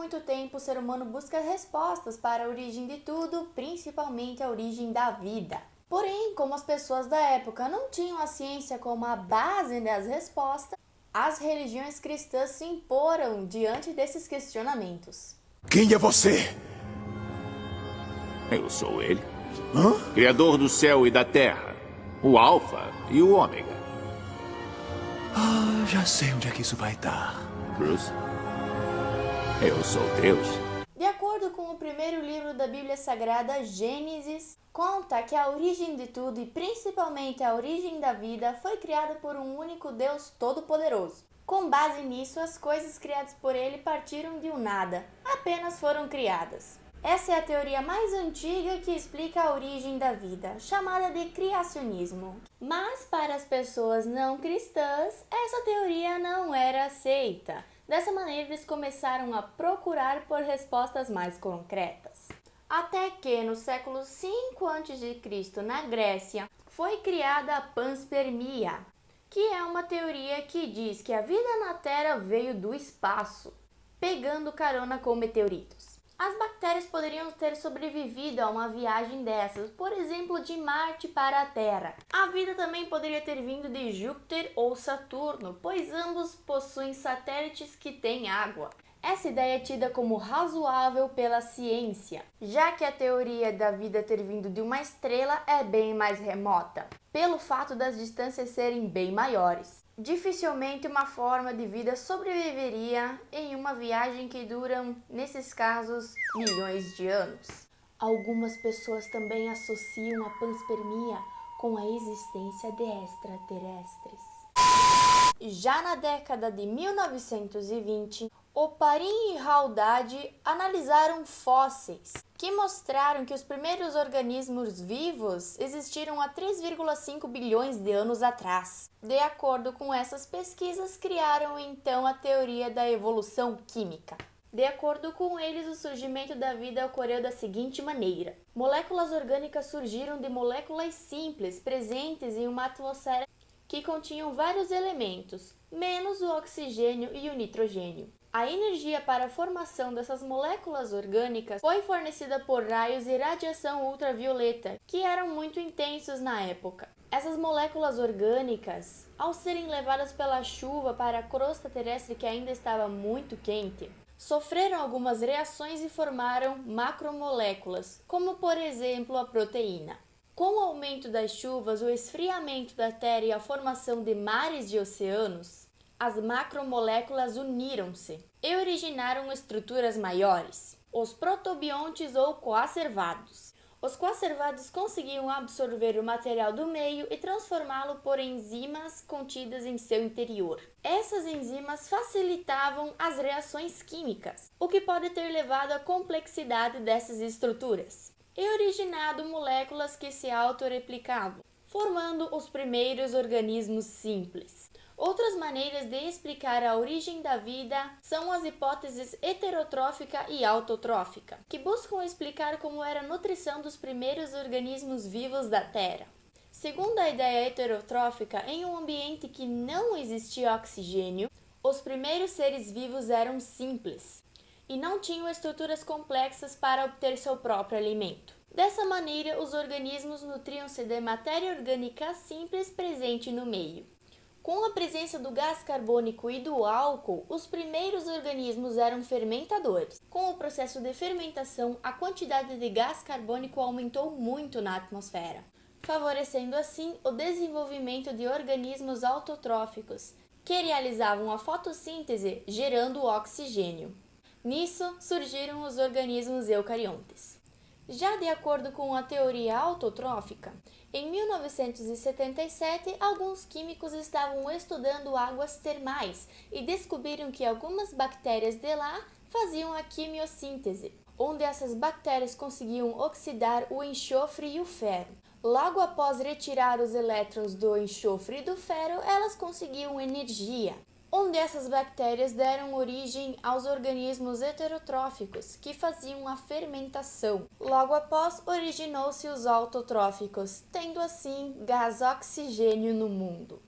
muito tempo o ser humano busca respostas para a origem de tudo, principalmente a origem da vida. Porém, como as pessoas da época não tinham a ciência como a base das respostas, as religiões cristãs se imporam diante desses questionamentos. Quem é você? Eu sou ele. Hã? Criador do céu e da terra. O Alfa e o Ômega. Ah, já sei onde é que isso vai dar. Bruce. Eu sou Deus. De acordo com o primeiro livro da Bíblia Sagrada, Gênesis, conta que a origem de tudo e principalmente a origem da vida foi criada por um único Deus Todo-Poderoso. Com base nisso, as coisas criadas por ele partiram de um nada, apenas foram criadas. Essa é a teoria mais antiga que explica a origem da vida, chamada de criacionismo. Mas para as pessoas não cristãs, essa teoria não era aceita. Dessa maneira, eles começaram a procurar por respostas mais concretas. Até que no século V a.C., na Grécia, foi criada a panspermia, que é uma teoria que diz que a vida na Terra veio do espaço, pegando carona com meteoritos. As bactérias poderiam ter sobrevivido a uma viagem dessas, por exemplo, de Marte para a Terra. A vida também poderia ter vindo de Júpiter ou Saturno, pois ambos possuem satélites que têm água. Essa ideia é tida como razoável pela ciência, já que a teoria da vida ter vindo de uma estrela é bem mais remota, pelo fato das distâncias serem bem maiores. Dificilmente uma forma de vida sobreviveria em uma viagem que dura, nesses casos, milhões de anos. Algumas pessoas também associam a panspermia com a existência de extraterrestres. Já na década de 1920, Oparin e Haddad analisaram fósseis que mostraram que os primeiros organismos vivos existiram há 3,5 bilhões de anos atrás. De acordo com essas pesquisas, criaram então a teoria da evolução química. De acordo com eles, o surgimento da vida ocorreu da seguinte maneira: moléculas orgânicas surgiram de moléculas simples presentes em uma atmosfera que continham vários elementos, menos o oxigênio e o nitrogênio. A energia para a formação dessas moléculas orgânicas foi fornecida por raios e radiação ultravioleta, que eram muito intensos na época. Essas moléculas orgânicas, ao serem levadas pela chuva para a crosta terrestre que ainda estava muito quente, sofreram algumas reações e formaram macromoléculas, como por exemplo a proteína. Com o aumento das chuvas, o esfriamento da Terra e a formação de mares e oceanos, as macromoléculas uniram-se e originaram estruturas maiores, os protobiontes ou coacervados. Os coacervados conseguiam absorver o material do meio e transformá-lo por enzimas contidas em seu interior. Essas enzimas facilitavam as reações químicas, o que pode ter levado à complexidade dessas estruturas, e originado moléculas que se autorreplicavam, formando os primeiros organismos simples. Outras maneiras de explicar a origem da vida são as hipóteses heterotrófica e autotrófica, que buscam explicar como era a nutrição dos primeiros organismos vivos da Terra. Segundo a ideia heterotrófica, em um ambiente que não existia oxigênio, os primeiros seres vivos eram simples e não tinham estruturas complexas para obter seu próprio alimento. Dessa maneira, os organismos nutriam-se de matéria orgânica simples presente no meio. Com a presença do gás carbônico e do álcool, os primeiros organismos eram fermentadores. Com o processo de fermentação, a quantidade de gás carbônico aumentou muito na atmosfera, favorecendo assim o desenvolvimento de organismos autotróficos, que realizavam a fotossíntese gerando o oxigênio. Nisso surgiram os organismos eucariontes. Já de acordo com a teoria autotrófica, em 1977, alguns químicos estavam estudando águas termais e descobriram que algumas bactérias de lá faziam a quimiossíntese, onde essas bactérias conseguiam oxidar o enxofre e o ferro. Logo após retirar os elétrons do enxofre e do ferro, elas conseguiam energia, onde essas bactérias deram origem aos organismos heterotróficos, que faziam a fermentação. Logo após, originou-se os autotróficos, tendo assim gás oxigênio no mundo.